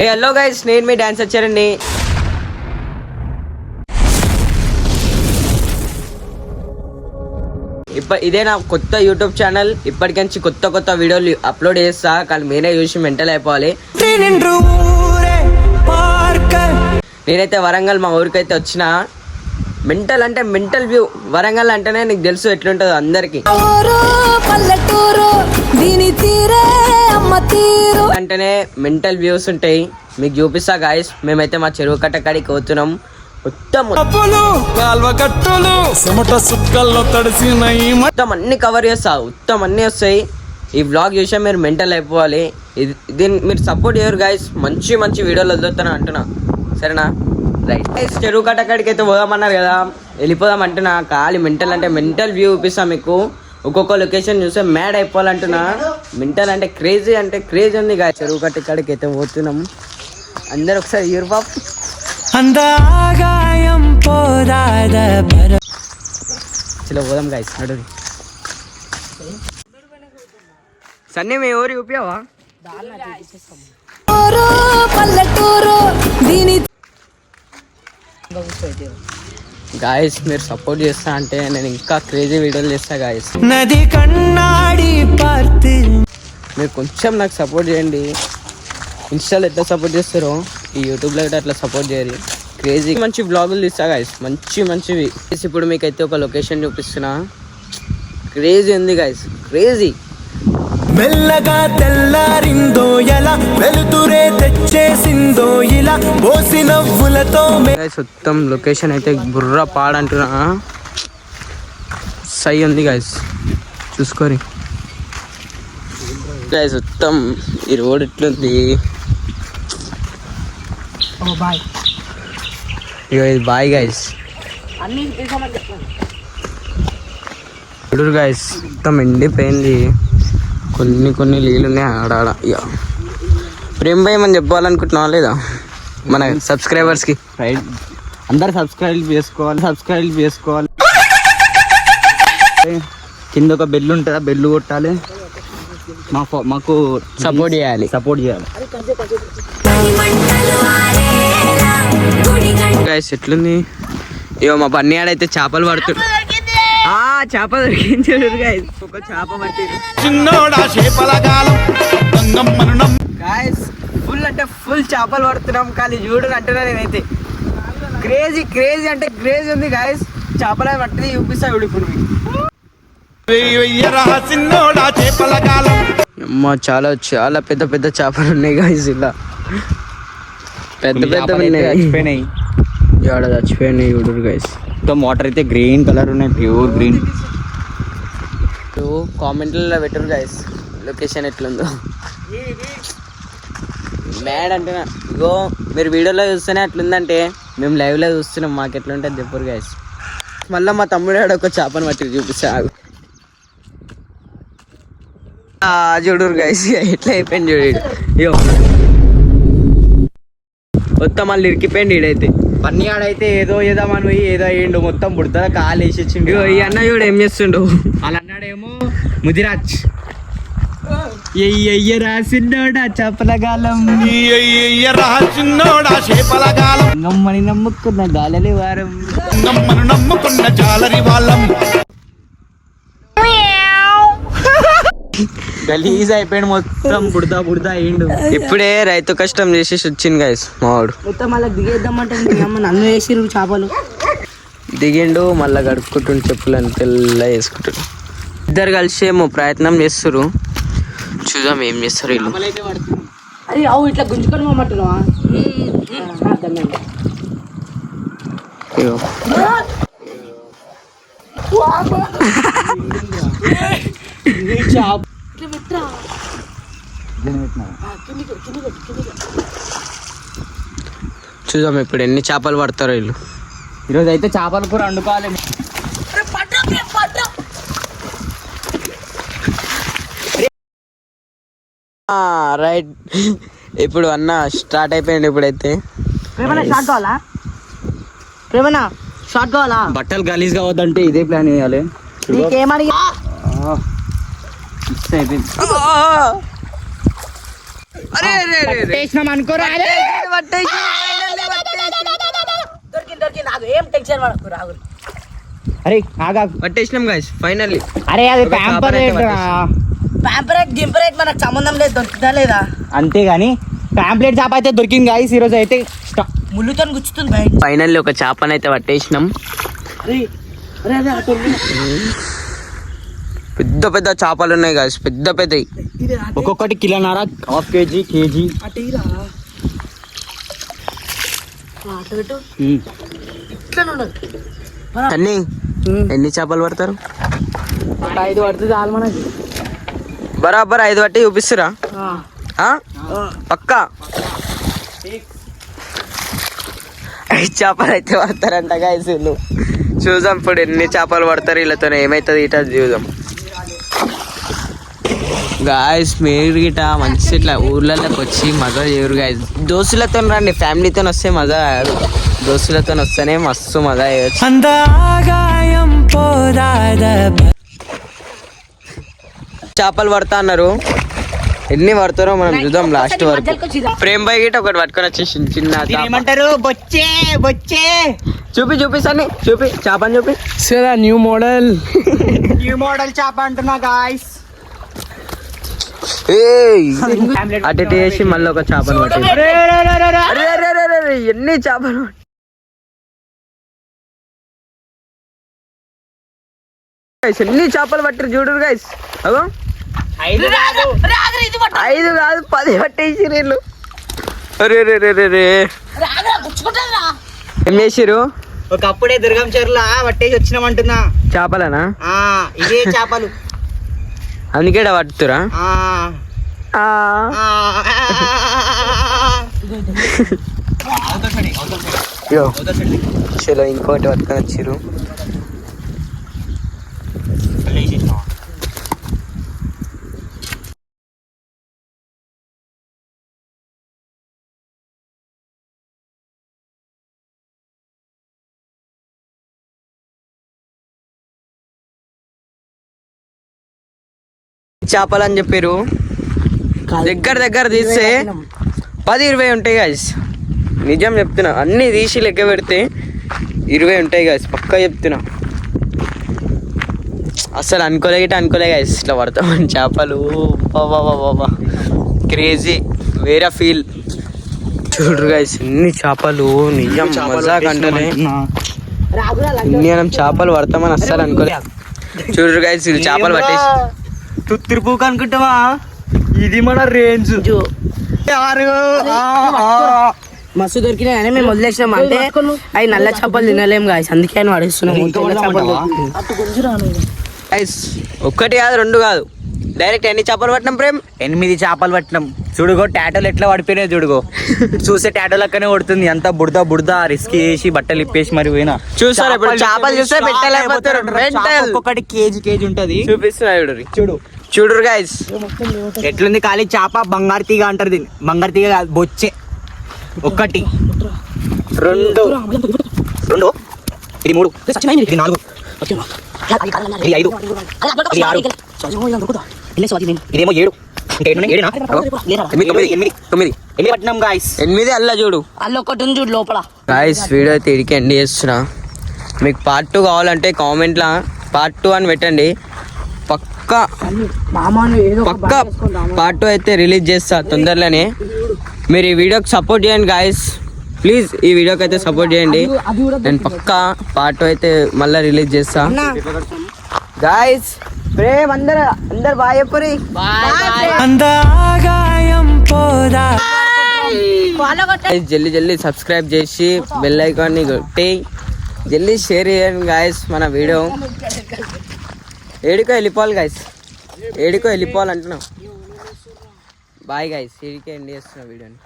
Hello guys, నేను మీ dance వచ్చారండి. ఇదే నా కొత్త యూట్యూబ్ ఛానల్. ఇప్పటికించి కొత్త వీడియోలు అప్లోడ్ చేస్తా, కానీ మీరే చూసి మెంటల్ అయిపోవాలి. నేనైతే వరంగల్ మా ఊరికైతే వచ్చిన. మెంటల్ అంటే మెంటల్ వ్యూ. వరంగల్ అంటేనే నీకు తెలుసు ఎట్లుంటుందో అందరికి. అంటేనే మెంటల్ వ్యూస్ ఉంటాయి, మీకు చూపిస్తా గాయస్. మేమైతే మా చెరువు కట్ట కాడికి పోతున్నాం. మొత్తం అన్ని కవర్ చేస్తా, మొత్తం అన్ని వస్తాయి. ఈ వ్లాగ్ చూసా మీరు మెంటల్ అయిపోవాలి. దీన్ని మీరు సపోర్ట్ చేయరు గాయస్. మంచి వీడియోలు వదులుతాను అంటున్నా, సరేనా? రైట్ గైస్, చెరువు కట్ట కాడికి అయితే పోదామన్నారు కదా, వెళ్ళిపోదాం అంటున్నా. ఖాళీ మెంటల్ అంటే మెంటల్ వ్యూ చూపిస్తా మీకు. ఒక్కొక్క లొకేషన్ చూస్తే మ్యాడ్ అయిపోవాలంటున్నా. మెంటల్ అంటే క్రేజీ ఉంది గాయస్. చెరువు కట్ట కాడికి అయితే పోతున్నాం. అందరు ఒకసారి యూర్బాబ్ చలో పోదాం గాయస్. నడు సన్నీ, మీ ఊరు చూపియావా? గాయస్ మీరు సపోర్ట్ చేస్తా అంటే నేను ఇంకా క్రేజీ వీడియోలు చేస్తా గాయస్. మీరు కొంచెం నాకు సపోర్ట్ చేయండి. ఇన్స్టాలో ఎట్లా సపోర్ట్ చేస్తారో ఈ యూట్యూబ్లో కూడా అట్లా సపోర్ట్ చేయరు. క్రేజీ మంచి వ్లాగులు తీస్తా గాయస్, మంచివి. ఇప్పుడు మీకైతే ఒక లొకేషన్ చూపిస్తున్నా. క్రేజీ ఉంది గాయస్, క్రేజీ. మెల్లగా తెల్లారిందో ఎలా, వెలుతురే తెచ్చేసిందో ఇలా, పోసి నవ్వులతో మొత్తం లొకేషన్ అయితే బుర్ర పాడంటున్నా. సై ఉంది గాయస్, చూసుకోరి గాయస్. మొత్తం ఈ రోడ్ ఎట్లుంది. ఇగో ఇది బాయ్ గాయస్. చూడు గాయస్, మొత్తం ఎండిపోయింది. కొన్ని నీళ్ళు ఉన్నాయి ఆడ. ఇక ప్రేమ్ భయ్ మనం చెప్పాలనుకుంటున్నావా లేదా మన సబ్స్క్రైబర్స్కి? రైట్, అందరు సబ్స్క్రైబ్ చేసుకోవాలి. కింద ఒక బెల్ ఉంటుంది, ఆ బెల్ కొట్టాలి. మాకు సపోర్ట్ చేయాలి. గైస్ ఎట్లుంది? ఇగో మా బన్నీ ఆడైతే చేపలు పడుతుంది. చేప దొరికింది గైస్. ఒక చేప పట్టింది. గైస్ ఫుల్ అంటే ఫుల్ చేపలు పడుతున్నాం. కానీ చూడరు అంటున్నా నేనైతే. క్రేజీ అంటే క్రేజీ ఉంది గైస్. చేపలు పట్టింది చూపిస్తా ఇప్పుడు. అమ్మా చాలా పెద్ద చేపలు ఉన్నాయి గైస్. ఇలా పెద్ద చచ్చిపోయినాయి. చూడరు గైస్. మొత్తం వాటర్ అయితే గ్రీన్ కలర్ ఉన్నాయి, ప్యూర్ గ్రీన్. కామెంట్లో పెట్టరు గైస్ లొకేషన్ ఎట్లుందో. మ్యాడ్ అంటున్నా. ఇగో మీరు వీడియోలో చూస్తేనే అట్లుందంటే మేము లైవ్లో చూస్తున్నాం. మాకు ఎట్లుంటుంది చెప్పరు గైస్. మళ్ళీ మా తమ్ముడు ఒక చేపను పట్టి చూపిస్తా. చూడరు గైస్ ఎట్లా అయిపోయింది చూడు. ఇగో మొత్తం మళ్ళీ ఇరికిపోయింది. ఈడైతే పన్నీ ఆడైతే ఏదో ఏదామని పోయి ఏదో అయ్యిండు. మొత్తం పుడతా కాలు వేసిచ్చిండు. ఈ అన్న చూడు ఏం చేస్తుండు. వాళ్ళ అన్నాడేమో ముదిరాజ్ రాసిన్నోడా చేపలగాలం, నమ్మని నమ్ముకున్న గాలలి వారం, నమ్ముకున్న జాలరి వాళ్ళం. గలీజ్ అయిపోయాడు, మొత్తం బుడతా అయ్యిండు. ఇప్పుడే రైతు కష్టం చేసేసి వచ్చింది గైస్ మావాడు. మొత్తం మళ్ళీ దిగేద్దామంటే నన్ను వేసిరు చేపలు. దిగిండు, మళ్ళీ గడుపుకుంటుండు, చెప్పులని తెల్ల వేసుకుంటాడు. ఇద్దరు కలిసి ఏమో ప్రయత్నం చేస్తారు. చూద్దాం ఏం చేస్తారు వీళ్ళు. అది అవు ఇట్లా గుంజుకొని పోమంటున్నావా? చూద్దాం ఇప్పుడు ఎన్ని చేపలు పడతారో వీళ్ళు. ఈరోజు అయితే చేపల కూర వండుకోవాలి. రైట్, ఇప్పుడు అన్న స్టార్ట్ అయిపోయింది. ఇప్పుడైతే షార్ట్ కావాలా? బట్టలు గలీజ్ కావద్దంటే ఇదే ప్లాన్ వేయాలి. అరే అరే అరే పట్టేసినాం అనుకోరా అరే ఆగా పట్టేసినాం గైస్ ఫైనల్లీ. అరే అది ప్యాంపరేట్ మనకు సంబంధం లేదు, దొరుకుతా లేదా అంతేగాని ప్యాంప్లెట్ చేప అయితే దొరికింది గాయస్ ఈ రోజు అయితే. ముళ్ళుతో గుచ్చుతుంది బయట. ఫైనల్లీ ఒక చేపనైతే పట్టేసినాం. పెద్ద పెద్ద చేపలు ఉన్నాయి గాయస్, పెద్ద పెద్దవి. ఒక్కొక్కటి కిలోన్నర, హాఫ్ కేజీ, కేజీ. అన్నీ ఎన్ని చేపలు పడతారు? 5 పడుతుంది చాలు మనకి. బరాబర్ 5 పట్టి చూపిస్తురా? పక్కా 5 చేపలు అయితే పడతారంట గాయస్ వీళ్ళు. చూద్దాం ఇప్పుడు ఎన్ని చేపలు పడతారు వీళ్ళతో, ఏమవుతుంది ఇట చూద్దాం గాయస్. మీరు గిట మంచి ఇట్లా ఊర్లలోకి వచ్చి మజా చేయరు గాయస్. దోస్తులతో రండి, ఫ్యామిలీతో వస్తే మజా రాదు, దోస్తులతో వస్తేనే మస్తు మజా చేయొచ్చు. చేపలు పడతా అన్నారు, ఎన్ని పడతారో మనం చూద్దాం లాస్ట్ వరకు. ప్రేమ్ బాయ్ గిట ఒకటి పట్టుకొని వచ్చేసి చిన్న ఏమంటారు? బొచ్చే బొచ్చే చూపిస్తాను, చూపి చేపని చూపి. న్యూ మోడల్ చేప అంటున్నా గాయస్. అటు వేసి మళ్ళీ ఒక చేపను పట్టి. ఎన్ని చేపలు ఎన్ని చేపలు పట్టారు చూడరు గైస్. అగో 5 కాదు 10 పట్టేసి వీళ్ళు. అరే ఏం చేసిరు? ఒకప్పుడే దుర్గం చెరువులా పట్టేసి వచ్చినామంటున్నా. చేపలనా? ఇదే చేపలు అందుకే పట్టురా. చలో ఇంకోటి పట్టుకొని వచ్చిర్రు. చేపలు అని చెప్పారు. దగ్గర తీస్తే 10-20 ఉంటాయి గాయస్. నిజం చెప్తున్నా, అన్ని తీసి లెక్క పెడితే 20 ఉంటాయి గాయస్, పక్కా చెప్తున్నా. అసలు అనుకోలే గాయస్ ఇట్లా పడతామని చేపలు. బాబా క్రేజీ, వేరే ఫీల్. చూడరు గాయస్ ఎన్ని చేపలు, నిజం మజా కంటేనే ఇన్ని చేపలు పడతామని అస్సలు అనుకోలే. చూడరు గాయస్ ఇది చేపలు పట్టేసి తుత్తిరిపూక అనుకుంటావా? ఇది మన రేంజ్. మస్తు దొరికినాయి కానీ మేము వదిలేసినాం. అంటే అవి నల్ల చేపలు తినలేము గాయస్, అందుకే అని పడేస్తున్నాం. ఒక్కటి కాదు 2 కాదు, డైరెక్ట్ ఎన్ని చేపలు పట్టినాం ప్రేమ్? 8 చేపలు పట్టినాం. చూడుగో టాటోలు ఎట్లా పడిపోయినాయి చూడుగో. చూస్తే టాటో లెక్కనే కొడుతుంది. అంత బుడద రిస్క్ చేసి బట్టలు ఇప్పేసి మరి పోయినా. చూసారు ఇప్పుడు చేపలు చూస్తే పెట్టలేకపోతారు. ఒక్కొక్కటి కేజీ ఉంటది. చూపిస్తున్నా చూడరు గాయస్ ఎట్లుంది. ఖాళీ చేప బంగారు తీగ అంటారు దీన్ని. బంగారు తీగ కాదు, బొచ్చే. 1 2 ఇది 3 ఇది 4 ఇది 5 ఇది 6 ఇదేమో 7. ఇంకా 8 పట్టినాం గాయస్. 8 అల్లా చూడు, అల్ల ఒకటి ఉంది చూడు లోపల. గాయస్ వీడియో అయితే ఇడికి ఎండ్ చేస్తున్నా. మీకు పార్ట్ 2 కావాలంటే కామెంట్లా పార్ట్ 2 అని పెట్టండి. పక్కా పార్ట్ 2 అయితే రిలీజ్ చేస్తా తొందరలోనే. మీరు ఈ వీడియోకి సపోర్ట్ చేయండి గాయస్, ప్లీజ్ ఈ వీడియోకి అయితే సపోర్ట్ చేయండి. నేను పక్కా పార్ట్ 2 అయితే మళ్ళీ రిలీజ్ చేస్తా గాయస్. ప్రేమ్ అందరు బాయ్ చెప్పరి. జల్దీ సబ్స్క్రైబ్ చేసి బెల్ ఐకాన్ని కొట్టి జల్దీ షేర్ చేయండి గాయస్ మన వీడియో. ఏడికో వెళ్ళిపోవాలి అంటున్నాం. బాయ్ గాయస్, ఏడికే ఎండ్ చేస్తున్నా వీడియోని.